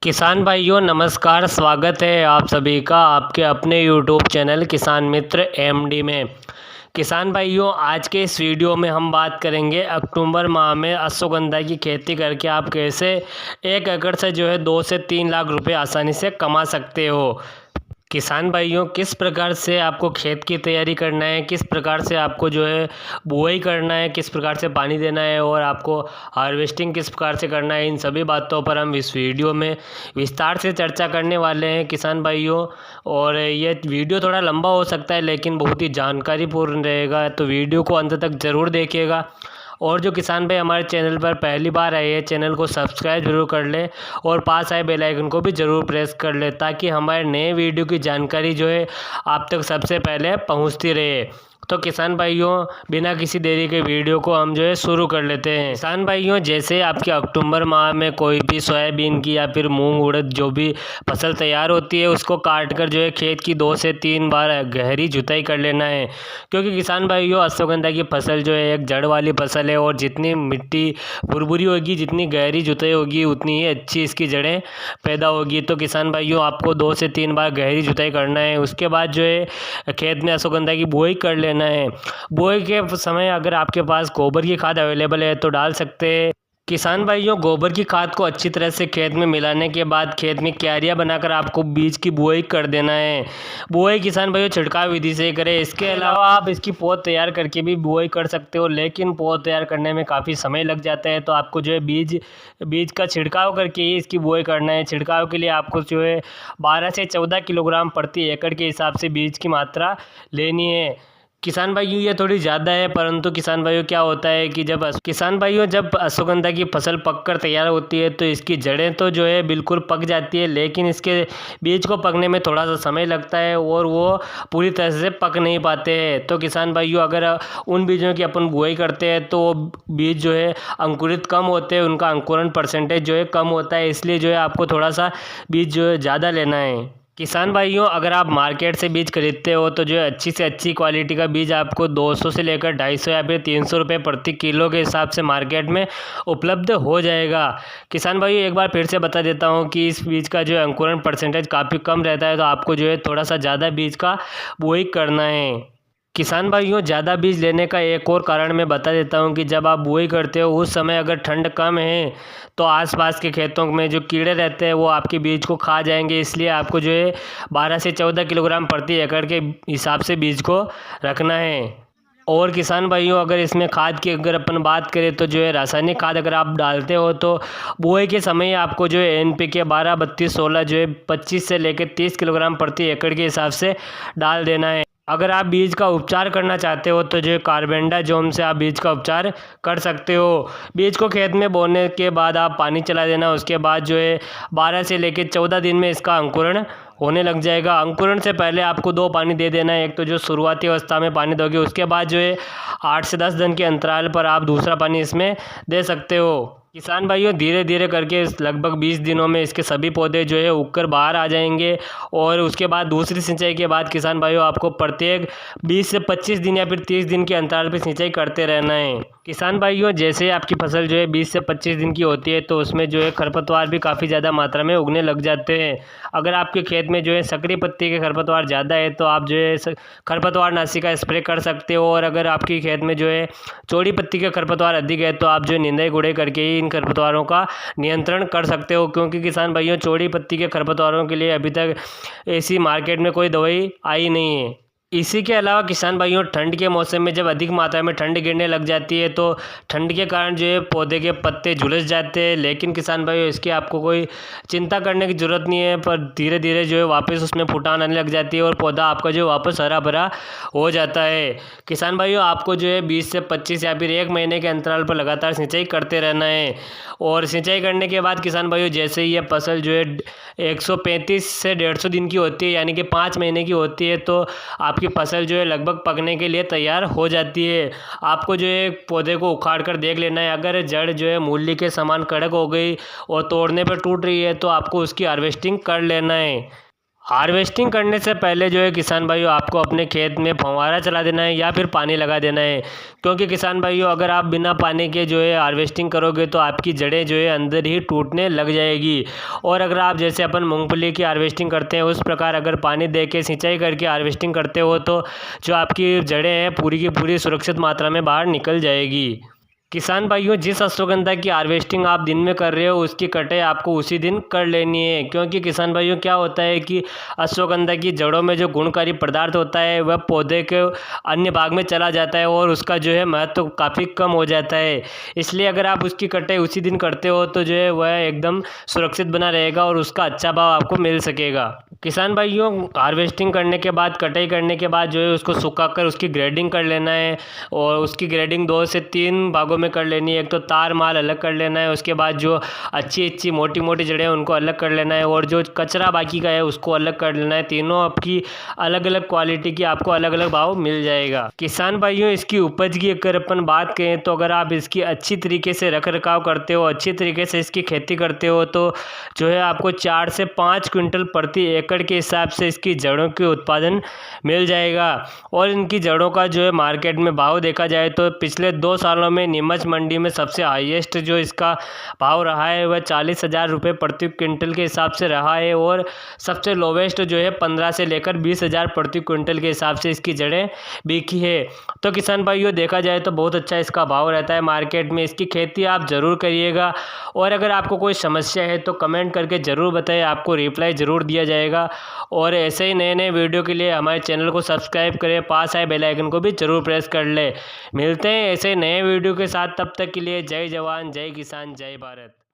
किसान भाइयों नमस्कार। स्वागत है आप सभी का आपके अपने यूट्यूब चैनल किसान मित्र एमडी में। किसान भाइयों आज के इस वीडियो में हम बात करेंगे अक्टूबर माह में अश्वगंधा की खेती करके आप कैसे 1 एकड़ से जो है 2 से 3 लाख रुपए आसानी से कमा सकते हो। किसान भाइयों किस प्रकार से आपको खेत की तैयारी करना है, किस प्रकार से आपको जो है बुआई करना है, किस प्रकार से पानी देना है और आपको हार्वेस्टिंग किस प्रकार से करना है, इन सभी बातों पर हम इस वीडियो में विस्तार से चर्चा करने वाले हैं किसान भाइयों। और ये वीडियो थोड़ा लंबा हो सकता है लेकिन बहुत ही जानकारीपूर्ण रहेगा, तो वीडियो को अंत तक ज़रूर देखिएगा। और जो किसान भाई हमारे चैनल पर पहली बार आए हैं चैनल को सब्सक्राइब जरूर कर ले और पास आए बेल आइकन को भी ज़रूर प्रेस कर ले ताकि हमारे नए वीडियो की जानकारी जो है आप तक सबसे पहले पहुंचती रहे। तो किसान भाइयों बिना किसी देरी के वीडियो को हम जो है शुरू कर लेते हैं। किसान भाइयों जैसे आपके अक्टूबर माह में कोई भी सोयाबीन की या फिर मूंग उड़द जो भी फसल तैयार होती है उसको काट कर जो है खेत की 2 से 3 बार गहरी जुताई कर लेना है, क्योंकि किसान भाइयों अश्वगंधा की फसल जो है एक जड़ वाली फसल है और जितनी मिट्टी भुरभुरी होगी, जितनी गहरी जुताई होगी उतनी ही अच्छी इसकी जड़ें पैदा होगी। तो किसान भाइयों आपको 2 से 3 बार गहरी जुताई करना है। उसके बाद जो है खेत में अश्वगंधा की बुआई कर लेना है। बुआई के समय अगर आपके पास गोबर की खाद अवेलेबल है तो डाल सकते हैं। किसान भाइयों गोबर की खाद को अच्छी तरह से खेत में मिलाने के बाद खेत में क्यारियां बनाकर आपको बीज की बुआई कर देना है। बुआई किसान भाइयों छिड़काव विधि से करें। इसके अलावा आप इसकी पौध तैयार करके भी बुआई कर सकते हो, लेकिन पौध तैयार करने में काफ़ी समय लग जाता है, तो आपको जो है बीज का छिड़काव करके ही इसकी बुआई करना है। छिड़काव के लिए आपको जो है 12 से 14 किलोग्राम प्रति एकड़ के हिसाब से बीज की मात्रा लेनी है। किसान भाइयों ये थोड़ी ज़्यादा है, परंतु किसान भाइयों क्या होता है कि जब अश्वगंधा की फसल पककर तैयार होती है तो इसकी जड़ें तो जो है बिल्कुल पक जाती है, लेकिन इसके बीज को पकने में थोड़ा सा समय लगता है और वो पूरी तरह से पक नहीं पाते हैं। तो किसान भाइयों अगर उन बीजों की अपन बुआई करते हैं तो बीज जो है अंकुरित कम होते हैं, उनका अंकुरण परसेंटेज जो है कम होता है, इसलिए जो है आपको थोड़ा सा बीज जो है ज़्यादा लेना है। किसान भाइयों अगर आप मार्केट से बीज खरीदते हो तो जो है अच्छी से अच्छी क्वालिटी का बीज आपको 200 से लेकर 250 या फिर 300 रुपये प्रति किलो के हिसाब से मार्केट में उपलब्ध हो जाएगा। किसान भाइयों एक बार फिर से बता देता हूँ कि इस बीज का जो है अंकुरण परसेंटेज काफ़ी कम रहता है, तो आपको जो है थोड़ा सा ज़्यादा बीज का बुआई करना है। किसान भाइयों ज़्यादा बीज लेने का एक और कारण मैं बता देता हूँ कि जब आप बुआई करते हो उस समय अगर ठंड कम है तो आसपास के खेतों में जो कीड़े रहते हैं वो आपके बीज को खा जाएंगे, इसलिए आपको जो है 12 से 14 किलोग्राम प्रति एकड़ के हिसाब से बीज को रखना है। और किसान भाइयों अगर इसमें खाद की अगर अपन बात करें तो जो है रासायनिक खाद अगर आप डालते हो तो बुआई के समय आपको जो है NPK 12, 32, 16 जो है 25 से लेकर 30 किलोग्राम प्रति एकड़ के हिसाब से डाल देना है। अगर आप बीज का उपचार करना चाहते हो तो जो है कार्बेंडाजोम से आप बीज का उपचार कर सकते हो। बीज को खेत में बोने के बाद आप पानी चला देना, उसके बाद जो है 12 से लेकर 14 दिन में इसका अंकुरण होने लग जाएगा। अंकुरण से पहले आपको 2 पानी दे देना है, एक तो जो शुरुआती अवस्था में पानी दोगे, उसके बाद जो है 8 से 10 दिन के अंतराल पर आप दूसरा पानी इसमें दे सकते हो। किसान भाइयों धीरे धीरे करके लगभग 20 दिनों में इसके सभी पौधे जो है उगकर बाहर आ जाएंगे और उसके बाद दूसरी सिंचाई के बाद किसान भाइयों आपको प्रत्येक 20 से 25 दिन या फिर 30 दिन के अंतराल पर सिंचाई करते रहना है। किसान भाइयों जैसे आपकी फसल जो है 20 से 25 दिन की होती है तो उसमें जो है खरपतवार भी काफ़ी ज़्यादा मात्रा में उगने लग जाते हैं। अगर आपके खेत में जो है सक्रिय पत्ती के खरपतवार ज़्यादा है तो आप जो है खरपतवार नाशी का स्प्रे कर सकते हो, और अगर आपके खेत में जो है चौड़ी पत्ती के खरपतवार अधिक है तो आप जो है निंदाई गुड़ाई करके ही इन खरपतवारों का नियंत्रण कर सकते हो, क्योंकि किसान भाइयों चौड़ी पत्ती के खरपतवारों के लिए अभी तक ऐसी मार्केट में कोई दवाई आई नहीं है। इसी के अलावा किसान भाइयों ठंड के मौसम में जब अधिक मात्रा में ठंड गिरने लग जाती है तो ठंड के कारण जो है पौधे के पत्ते झुलस जाते हैं, लेकिन किसान भाइयों इसकी आपको कोई चिंता करने की ज़रूरत नहीं है, पर धीरे धीरे जो है वापस उसमें फुटान आने लग जाती है और पौधा आपका जो वापस हरा भरा हो जाता है। किसान भाइयों आपको जो है 20 से 25 या फिर 1 महीने के अंतराल पर लगातार सिंचाई करते रहना है। और सिंचाई करने के बाद किसान भाइयों जैसे ही ये फसल जो है 135 से 150 दिन की होती है यानी कि 5 महीने की होती है तो आपकी फसल जो है लगभग पकने के लिए तैयार हो जाती है। आपको जो है पौधे को उखाड़ कर देख लेना है, अगर जड़ जो है मूली के समान कड़क हो गई और तोड़ने पर टूट रही है तो आपको उसकी हार्वेस्टिंग कर लेना है। हार्वेस्टिंग करने से पहले जो है किसान भाइयों आपको अपने खेत में फव्वारा चला देना है या फिर पानी लगा देना है, क्योंकि किसान भाइयों अगर आप बिना पानी के जो है हार्वेस्टिंग करोगे तो आपकी जड़ें जो है अंदर ही टूटने लग जाएगी। और अगर आप जैसे अपन मूंगफली की हार्वेस्टिंग करते हैं उस प्रकार अगर पानी दे के सिंचाई करके हार्वेस्टिंग करते हो तो जो आपकी जड़ें हैं पूरी की पूरी सुरक्षित मात्रा में बाहर निकल जाएगी। किसान भाइयों जिस अश्वगंधा की हार्वेस्टिंग आप दिन में कर रहे हो उसकी कटाई आपको उसी दिन कर लेनी है, क्योंकि किसान भाइयों क्या होता है कि अश्वगंधा की जड़ों में जो गुणकारी पदार्थ होता है वह पौधे के अन्य भाग में चला जाता है और उसका जो है महत्व काफ़ी कम हो जाता है। इसलिए अगर आप उसकी कटाई उसी दिन करते हो तो जो है वह एकदम सुरक्षित बना रहेगा और उसका अच्छा भाव आपको मिल सकेगा। किसान भाइयों हार्वेस्टिंग करने के बाद कटाई करने के बाद जो है उसको सुखाकर उसकी ग्रेडिंग कर लेना है और उसकी ग्रेडिंग 2 से 3 भागों में कर लेनी है। एक तो तार माल अलग कर लेना है, उसके बाद जो अच्छी अच्छी मोटी मोटी जड़ें हैं उनको अलग कर लेना है और जो कचरा बाकी का है उसको अलग कर लेना है। तीनों आपकी अलग अलग क्वालिटी की आपको अलग अलग भाव मिल जाएगा। किसान भाइयों इसकी उपज की अगर अपन बात करें तो अगर आप इसकी अच्छी तरीके से रख रखाव करते हो, अच्छी तरीके से इसकी खेती करते हो तो जो है आपको 4 से 5 क्विंटल प्रति एकड़ के हिसाब से इसकी जड़ों के उत्पादन मिल जाएगा। और इनकी जड़ों का जो है मार्केट में भाव देखा जाए तो पिछले 2 सालों में नीमच मंडी में सबसे हाईएस्ट जो इसका भाव रहा है वह 40,000 रुपये प्रति क्विंटल के हिसाब से रहा है और सबसे लोवेस्ट जो है 15 से लेकर 20,000 प्रति क्विंटल के हिसाब से इसकी जड़ें बिकी है। तो किसान भाइयों देखा जाए तो बहुत अच्छा इसका भाव रहता है मार्केट में। इसकी खेती आप ज़रूर करिएगा और अगर आपको कोई समस्या है तो कमेंट करके ज़रूर बताइए, आपको रिप्लाई ज़रूर दिया जाएगा। और ऐसे ही नए नए वीडियो के लिए हमारे चैनल को सब्सक्राइब करें, पास आए बेल आइकन को भी ज़रूर प्रेस कर ले। मिलते हैं ऐसे नए वीडियो के साथ, तब तक के लिए जय जवान जय किसान जय भारत।